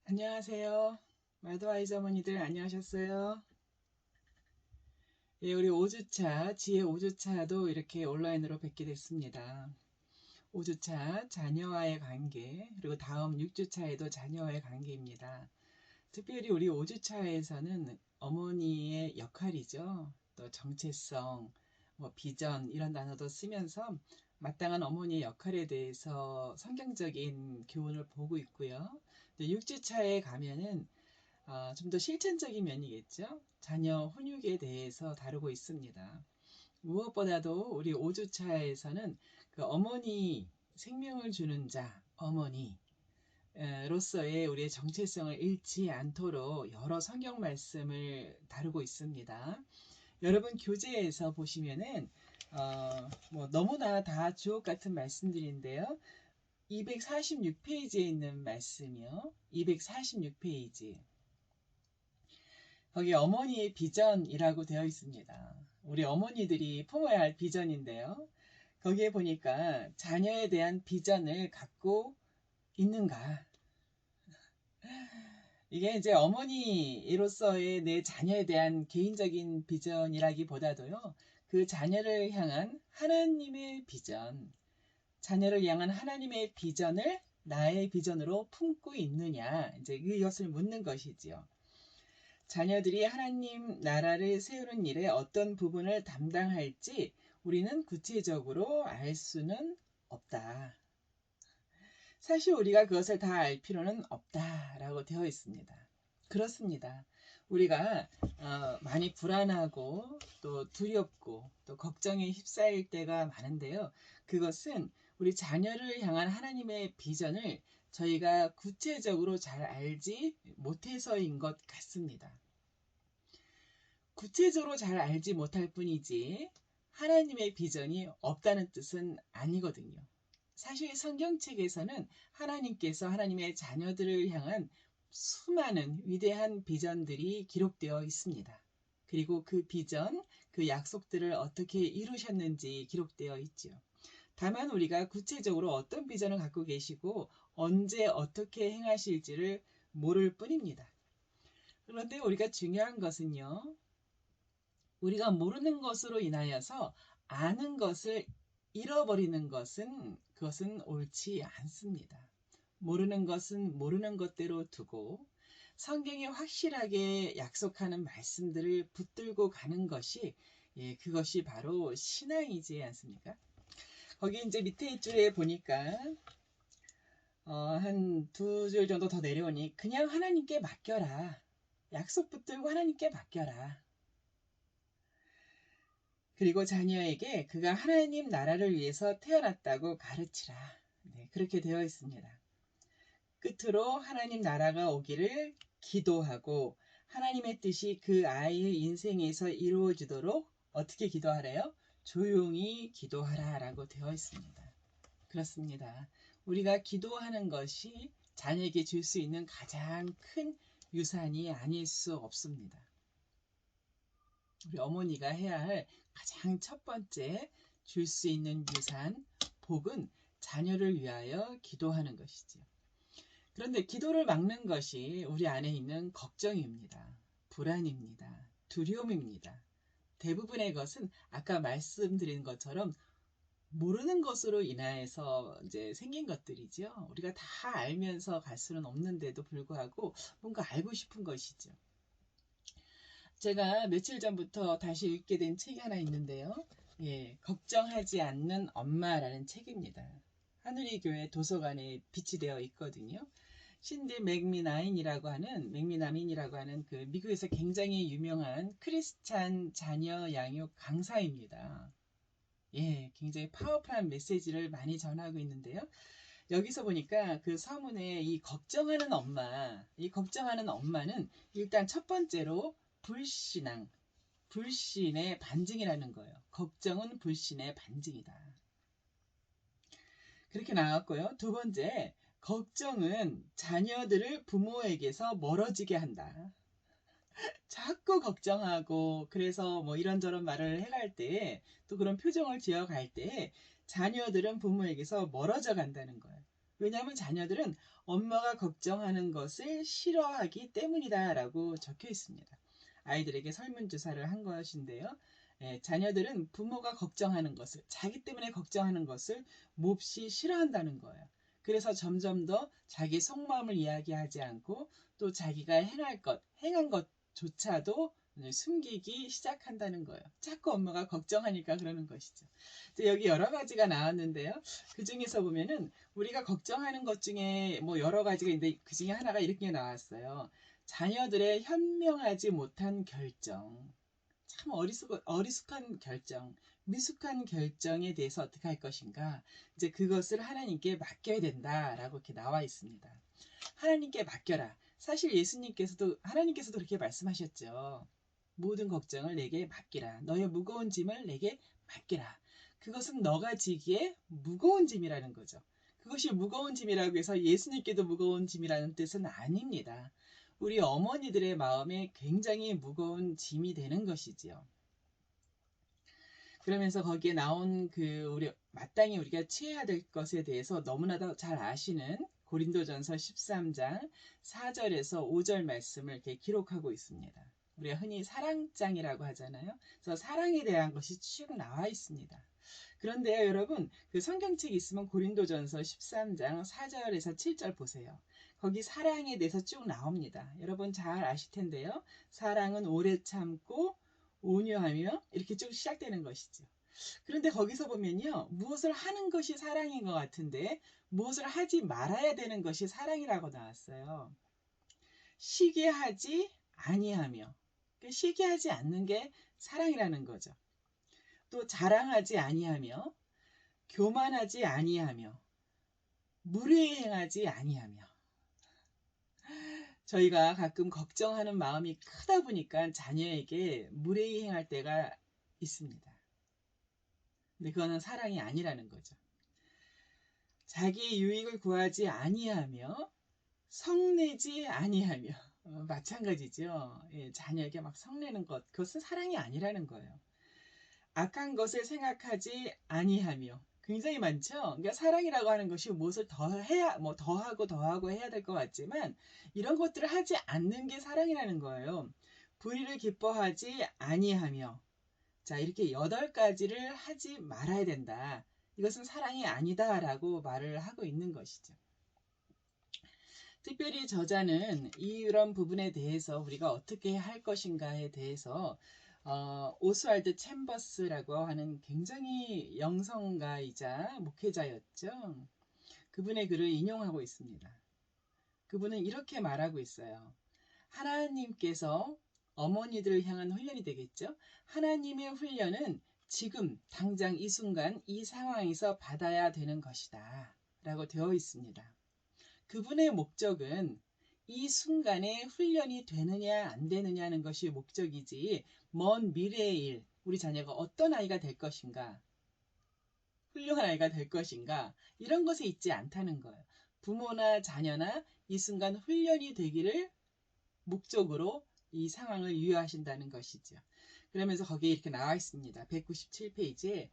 안녕하세요. 마드와이즈 어머니들 안녕하셨어요? 예, 우리 5주차, 지혜 5주차도 이렇게 온라인으로 뵙게 됐습니다. 5주차 자녀와의 관계, 그리고 다음 6주차에도 자녀와의 관계입니다. 특별히 우리 5주차에서는 어머니의 역할이죠. 또 정체성, 뭐 비전 이런 단어도 쓰면서 마땅한 어머니의 역할에 대해서 성경적인 교훈을 보고 있고요. 6주차에 가면은 좀 더 실천적인 면이겠죠. 자녀 훈육에 대해서 다루고 있습니다. 무엇보다도 우리 5주차에서는 그 어머니, 생명을 주는 자, 어머니, 로서의 우리의 정체성을 잃지 않도록 여러 성경 말씀을 다루고 있습니다. 여러분 교재에서 보시면은 뭐 너무나 다 주옥 같은 말씀들인데요. 246페이지에 있는 말씀이요. 246페이지. 거기 어머니의 비전이라고 되어 있습니다. 우리 어머니들이 품어야 할 비전인데요. 거기에 보니까 자녀에 대한 비전을 갖고 있는가? 이게 이제 어머니로서의 내 자녀에 대한 개인적인 비전이라기보다도요, 그 자녀를 향한 하나님의 비전, 자녀를 향한 하나님의 비전을 나의 비전으로 품고 있느냐, 이제 이것을 묻는 것이지요. 자녀들이 하나님 나라를 세우는 일에 어떤 부분을 담당할지 우리는 구체적으로 알 수는 없다. 사실 우리가 그것을 다 알 필요는 없다라고 되어 있습니다. 그렇습니다. 우리가 많이 불안하고 또 두렵고 또 걱정에 휩싸일 때가 많은데요. 그것은 우리 자녀를 향한 하나님의 비전을 저희가 구체적으로 잘 알지 못해서인 것 같습니다. 구체적으로 잘 알지 못할 뿐이지 하나님의 비전이 없다는 뜻은 아니거든요. 사실 성경책에서는 하나님께서 하나님의 자녀들을 향한 수많은 위대한 비전들이 기록되어 있습니다. 그리고 그 비전, 그 약속들을 어떻게 이루셨는지 기록되어 있죠. 다만 우리가 구체적으로 어떤 비전을 갖고 계시고 언제 어떻게 행하실지를 모를 뿐입니다. 그런데 우리가 중요한 것은요. 우리가 모르는 것으로 인하여서 아는 것을 잃어버리는 것은 그것은 옳지 않습니다. 모르는 것은 모르는 것대로 두고 성경이 확실하게 약속하는 말씀들을 붙들고 가는 것이 그것이 바로 신앙이지 않습니까? 거기 이제 밑에 줄에 보니까 한 두 줄 정도 더 내려오니 그냥 하나님께 맡겨라. 약속 붙들고 하나님께 맡겨라. 그리고 자녀에게 그가 하나님 나라를 위해서 태어났다고 가르치라. 네, 그렇게 되어 있습니다. 끝으로 하나님 나라가 오기를 기도하고 하나님의 뜻이 그 아이의 인생에서 이루어지도록 어떻게 기도하래요? 조용히 기도하라 라고 되어 있습니다. 그렇습니다. 우리가 기도하는 것이 자녀에게 줄 수 있는 가장 큰 유산이 아닐 수 없습니다. 우리 어머니가 해야 할 가장 첫 번째 줄 수 있는 유산, 복은 자녀를 위하여 기도하는 것이죠. 그런데 기도를 막는 것이 우리 안에 있는 걱정입니다. 불안입니다. 두려움입니다. 대부분의 것은 아까 말씀드린 것처럼 모르는 것으로 인하여서 이제 생긴 것들이죠. 우리가 다 알면서 갈 수는 없는데도 불구하고 뭔가 알고 싶은 것이죠. 제가 며칠 전부터 다시 읽게 된 책이 하나 있는데요. 걱정하지 않는 엄마라는 책입니다. 하늘의 교회 도서관에 비치되어 있거든요. 신디 맥미나민이라고 하는 그 미국에서 굉장히 유명한 크리스찬 자녀 양육 강사입니다. 굉장히 파워풀한 메시지를 많이 전하고 있는데요. 여기서 보니까 그 서문에 이 걱정하는 엄마는 일단 첫 번째로 불신앙, 불신의 반증이라는 거예요. 걱정은 불신의 반증이다. 그렇게 나왔고요. 두 번째, 걱정은 자녀들을 부모에게서 멀어지게 한다. 자꾸 걱정하고 그래서 뭐 이런저런 말을 해갈 때 또 그런 표정을 지어갈 때 자녀들은 부모에게서 멀어져 간다는 거예요. 왜냐하면 자녀들은 엄마가 걱정하는 것을 싫어하기 때문이다 라고 적혀 있습니다. 아이들에게 설문조사를 한 것인데요. 자녀들은 부모가 걱정하는 것을, 자기 때문에 걱정하는 것을 몹시 싫어한다는 거예요. 그래서 점점 더 자기 속마음을 이야기하지 않고 또 자기가 행한 것조차도 숨기기 시작한다는 거예요. 자꾸 엄마가 걱정하니까 그러는 것이죠. 여기 여러 가지가 나왔는데요. 그 중에서 보면은 우리가 걱정하는 것 중에 뭐 여러 가지가 있는데 그 중에 하나가 이렇게 나왔어요. 자녀들의 현명하지 못한 결정. 참 어리숙한 결정, 미숙한 결정에 대해서 어떻게 할 것인가. 이제 그것을 하나님께 맡겨야 된다라고 이렇게 나와 있습니다. 하나님께 맡겨라. 사실 하나님께서도 그렇게 말씀하셨죠. 모든 걱정을 내게 맡기라. 너의 무거운 짐을 내게 맡기라. 그것은 너가 지기에 무거운 짐이라는 거죠. 그것이 무거운 짐이라고 해서 예수님께도 무거운 짐이라는 뜻은 아닙니다. 우리 어머니들의 마음에 굉장히 무거운 짐이 되는 것이지요. 그러면서 거기에 나온 마땅히 우리가 취해야 될 것에 대해서 너무나도 잘 아시는 고린도전서 13장 4절에서 5절 말씀을 이렇게 기록하고 있습니다. 우리가 흔히 사랑장이라고 하잖아요. 그래서 사랑에 대한 것이 쭉 나와 있습니다. 그런데요, 여러분, 그 성경책 있으면 고린도전서 13장 4절에서 7절 보세요. 거기 사랑에 대해서 쭉 나옵니다. 여러분 잘 아실 텐데요. 사랑은 오래 참고 온유하며 이렇게 쭉 시작되는 것이죠. 그런데 거기서 보면요. 무엇을 하는 것이 사랑인 것 같은데 무엇을 하지 말아야 되는 것이 사랑이라고 나왔어요. 쉬게 하지 아니하며, 쉬게 하지 않는 게 사랑이라는 거죠. 또 자랑하지 아니하며, 교만하지 아니하며, 무례히 행하지 아니하며. 저희가 가끔 걱정하는 마음이 크다 보니까 자녀에게 무례히 행할 때가 있습니다. 근데 그거는 사랑이 아니라는 거죠. 자기 유익을 구하지 아니하며 성내지 아니하며 마찬가지죠. 자녀에게 막 성내는 것, 그것은 사랑이 아니라는 거예요. 악한 것을 생각하지 아니하며 굉장히 많죠. 그러니까 사랑이라고 하는 것이 무엇을 더하고 해야 될 것 같지만 이런 것들을 하지 않는 게 사랑이라는 거예요. 불의를 기뻐하지 아니하며 자, 이렇게 8가지를 하지 말아야 된다. 이것은 사랑이 아니다라고 말을 하고 있는 것이죠. 특별히 저자는 이런 부분에 대해서 우리가 어떻게 할 것인가에 대해서 오스왈드 챔버스라고 하는 굉장히 영성가이자 목회자였죠. 그분의 글을 인용하고 있습니다. 그분은 이렇게 말하고 있어요. 하나님께서 어머니들을 향한 훈련이 되겠죠. 하나님의 훈련은 지금 당장 이 순간 이 상황에서 받아야 되는 것이다 라고 되어 있습니다. 그분의 목적은 이 순간에 훈련이 되느냐 안 되느냐는 것이 목적이지 먼 미래의 일, 우리 자녀가 어떤 아이가 될 것인가, 훌륭한 아이가 될 것인가 이런 것에 있지 않다는 거예요. 부모나 자녀나 이 순간 훈련이 되기를 목적으로 이 상황을 유효하신다는 것이죠. 그러면서 거기에 이렇게 나와 있습니다. 197페이지에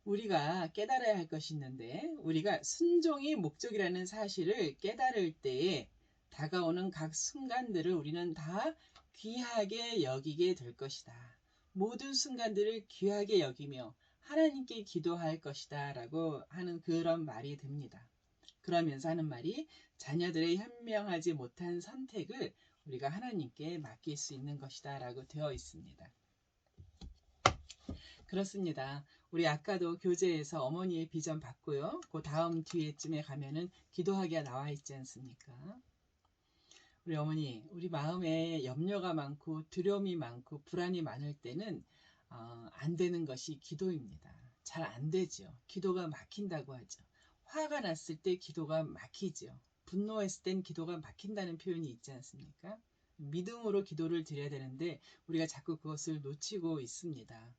우리가 깨달아야 할 것이 있는데 우리가 순종이 목적이라는 사실을 깨달을 때에 다가오는 각 순간들을 우리는 다 귀하게 여기게 될 것이다. 모든 순간들을 귀하게 여기며 하나님께 기도할 것이다 라고 하는 그런 말이 듭니다. 그러면서 하는 말이 자녀들의 현명하지 못한 선택을 우리가 하나님께 맡길 수 있는 것이다 라고 되어 있습니다. 그렇습니다. 우리 아까도 교재에서 어머니의 비전 받고요. 그 다음 뒤에쯤에 가면은 기도하기가 나와 있지 않습니까? 우리 어머니, 우리 마음에 염려가 많고 두려움이 많고 불안이 많을 때는 안 되는 것이 기도입니다. 잘 안 되죠. 기도가 막힌다고 하죠. 화가 났을 때 기도가 막히죠. 분노했을 땐 기도가 막힌다는 표현이 있지 않습니까? 믿음으로 기도를 드려야 되는데 우리가 자꾸 그것을 놓치고 있습니다.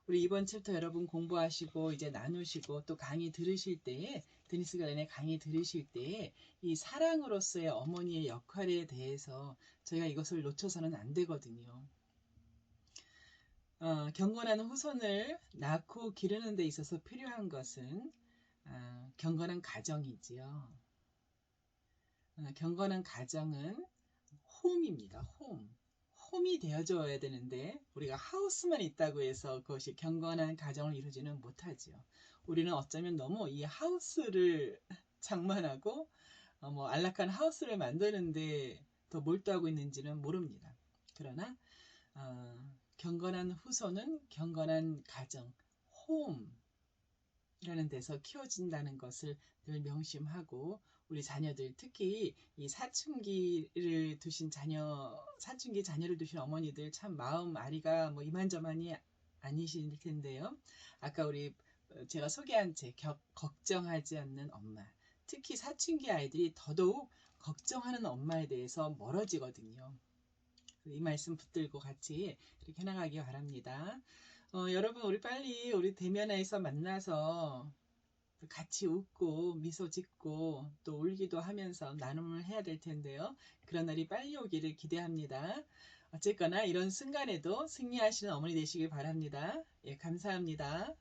우리 이번 챕터 여러분 공부하시고 이제 나누시고 또 강의 들으실 때에 드니스 가든의 강의 들으실 때에 이 사랑으로서의 어머니의 역할에 대해서 저희가 이것을 놓쳐서는 안 되거든요. 경건한 후손을 낳고 기르는 데 있어서 필요한 것은 경건한 가정이지요. 경건한 가정은 홈입니다. 홈이 되어줘야 되는데 우리가 하우스만 있다고 해서 그것이 경건한 가정을 이루지는 못하죠. 우리는 어쩌면 너무 이 하우스를 장만하고 뭐 안락한 하우스를 만드는데 더 몰두하고 있는지는 모릅니다. 그러나 경건한 후손은 경건한 가정, 홈이라는 데서 키워진다는 것을 늘 명심하고 우리 자녀들 특히 이 사춘기를 두신 사춘기 자녀를 두신 어머니들 참 마음 아리가 뭐 이만저만이 아니실 텐데요. 아까 제가 소개한 걱정하지 않는 엄마, 특히 사춘기 아이들이 더더욱 걱정하는 엄마에 대해서 멀어지거든요. 이 말씀 붙들고 같이 이렇게 해나가기 바랍니다. 여러분 우리 대면에서 만나서 같이 웃고 미소 짓고 또 울기도 하면서 나눔을 해야 될 텐데요. 그런 날이 빨리 오기를 기대합니다. 어쨌거나 이런 순간에도 승리하시는 어머니 되시길 바랍니다. 예, 감사합니다.